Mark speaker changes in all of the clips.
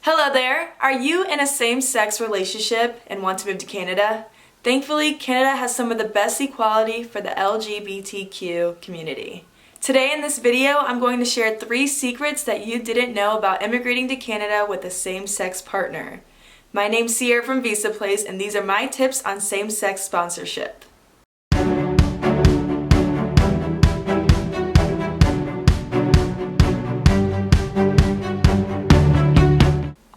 Speaker 1: Hello there! Are you in a same-sex relationship and want to move to Canada? Thankfully, Canada has some of the best equality for the LGBTQ community. Today in this video, I'm going to share 3 secrets that you didn't know about immigrating to Canada with a same-sex partner. My name's Sierra from Visa Place, and these are my tips on same-sex sponsorship.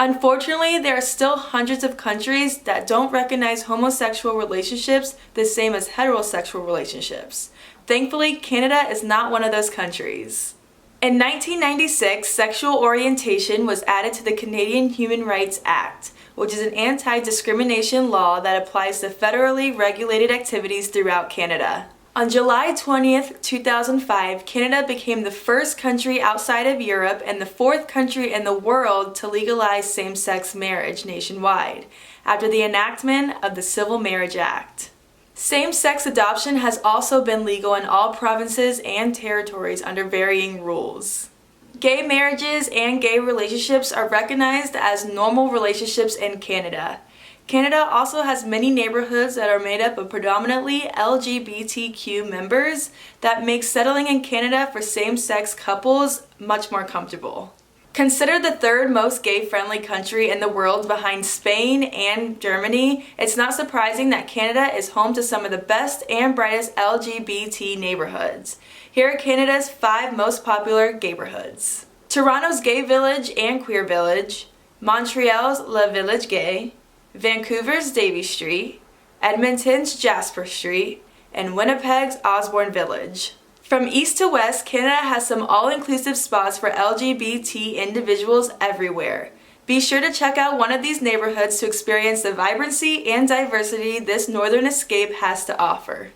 Speaker 1: Unfortunately, there are still hundreds of countries that don't recognize homosexual relationships the same as heterosexual relationships. Thankfully, Canada is not one of those countries. In 1996, sexual orientation was added to the Canadian Human Rights Act, which is an anti-discrimination law that applies to federally regulated activities throughout Canada. On July 20th, 2005, Canada became the first country outside of Europe and the 4th country in the world to legalize same-sex marriage nationwide, after the enactment of the Civil Marriage Act. Same-sex adoption has also been legal in all provinces and territories under varying rules. Gay marriages and gay relationships are recognized as normal relationships in Canada. Canada also has many neighborhoods that are made up of predominantly LGBTQ members that make settling in Canada for same-sex couples much more comfortable. Considered the 3rd most gay-friendly country in the world behind Spain and Germany, it's not surprising that Canada is home to some of the best and brightest LGBT neighborhoods. Here are Canada's 5 most popular gayborhoods: Toronto's Gay Village and Queer Village, Montreal's Le Village Gay, Vancouver's Davie Street, Edmonton's Jasper Street, and Winnipeg's Osborne Village. From east to west, Canada has some all-inclusive spots for LGBT individuals everywhere. Be sure to check out one of these neighborhoods to experience the vibrancy and diversity this northern escape has to offer.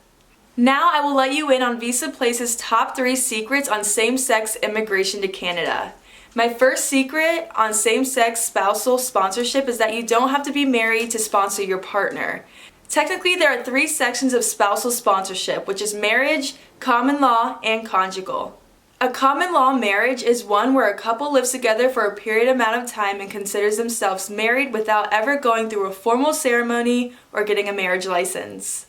Speaker 1: Now I will let you in on Visa Place's top 3 secrets on same-sex immigration to Canada. My first secret on same-sex spousal sponsorship is that you don't have to be married to sponsor your partner. Technically, there are 3 sections of spousal sponsorship, which is marriage, common law, and conjugal. A common law marriage is one where a couple lives together for a period amount of time and considers themselves married without ever going through a formal ceremony or getting a marriage license.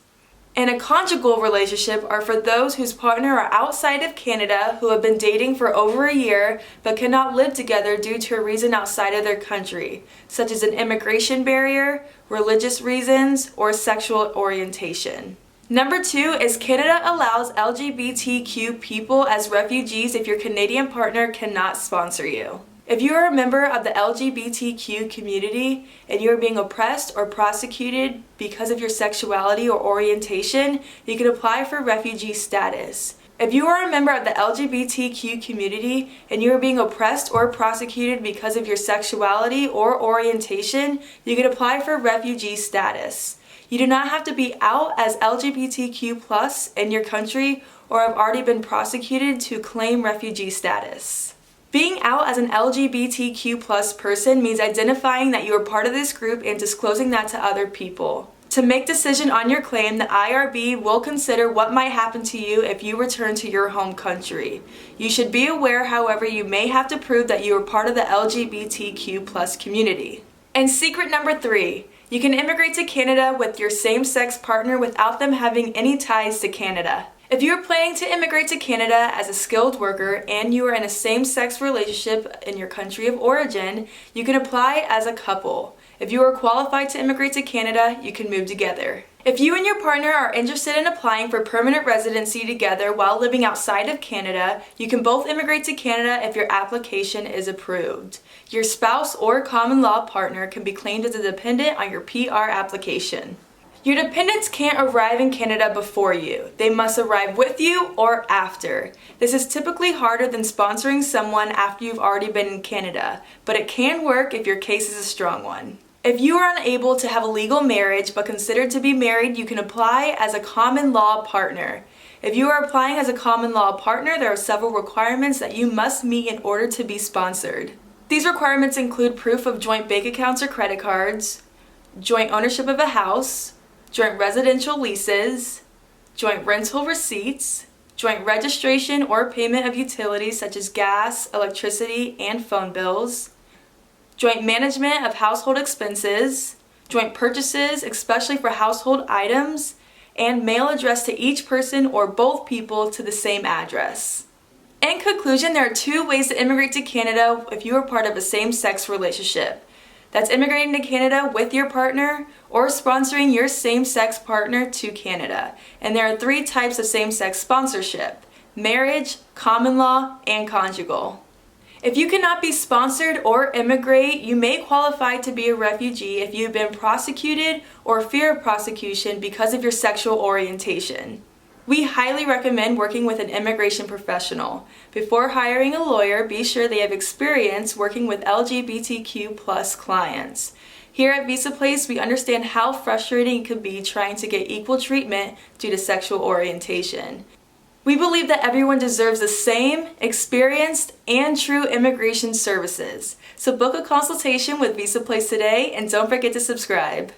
Speaker 1: And a conjugal relationship are for those whose partner are outside of Canada who have been dating for over a year but cannot live together due to a reason outside of their country, such as an immigration barrier, religious reasons, or sexual orientation. Number 2 is Canada allows LGBTQ people as refugees if your Canadian partner cannot sponsor you. If you are a member of the LGBTQ community and you are being oppressed or prosecuted because of your sexuality or orientation, you can apply for refugee status. If you are a member of the LGBTQ community and you are being oppressed or prosecuted because of your sexuality or orientation, you can apply for refugee status. You do not have to be out as LGBTQ+ in your country or have already been prosecuted to claim refugee status. Being out as an LGBTQ+ person means identifying that you are part of this group and disclosing that to other people. To make decision on your claim, the IRB will consider what might happen to you if you return to your home country. You should be aware, however, you may have to prove that you are part of the LGBTQ+ community. And secret number 3, you can immigrate to Canada with your same-sex partner without them having any ties to Canada. If you are planning to immigrate to Canada as a skilled worker and you are in a same-sex relationship in your country of origin, you can apply as a couple. If you are qualified to immigrate to Canada, you can move together. If you and your partner are interested in applying for permanent residency together while living outside of Canada, you can both immigrate to Canada if your application is approved. Your spouse or common law partner can be claimed as a dependent on your PR application. Your dependents can't arrive in Canada before you. They must arrive with you or after. This is typically harder than sponsoring someone after you've already been in Canada, but it can work if your case is a strong one. If you are unable to have a legal marriage but considered to be married, you can apply as a common law partner. If you are applying as a common law partner, there are several requirements that you must meet in order to be sponsored. These requirements include proof of joint bank accounts or credit cards, joint ownership of a house, joint residential leases, joint rental receipts, joint registration or payment of utilities such as gas, electricity, and phone bills, joint management of household expenses, joint purchases, especially for household items, and mail addressed to each person or both people to the same address. In conclusion, there are 2 ways to immigrate to Canada if you are part of a same-sex relationship. That's immigrating to Canada with your partner or sponsoring your same-sex partner to Canada. And there are 3 types of same-sex sponsorship: marriage, common law, and conjugal. If you cannot be sponsored or immigrate, you may qualify to be a refugee if you've been prosecuted or fear of prosecution because of your sexual orientation. We highly recommend working with an immigration professional. Before hiring a lawyer, be sure they have experience working with LGBTQ+ clients. Here at Visa Place, we understand how frustrating it can be trying to get equal treatment due to sexual orientation. We believe that everyone deserves the same, experienced, and true immigration services. So book a consultation with Visa Place today and don't forget to subscribe.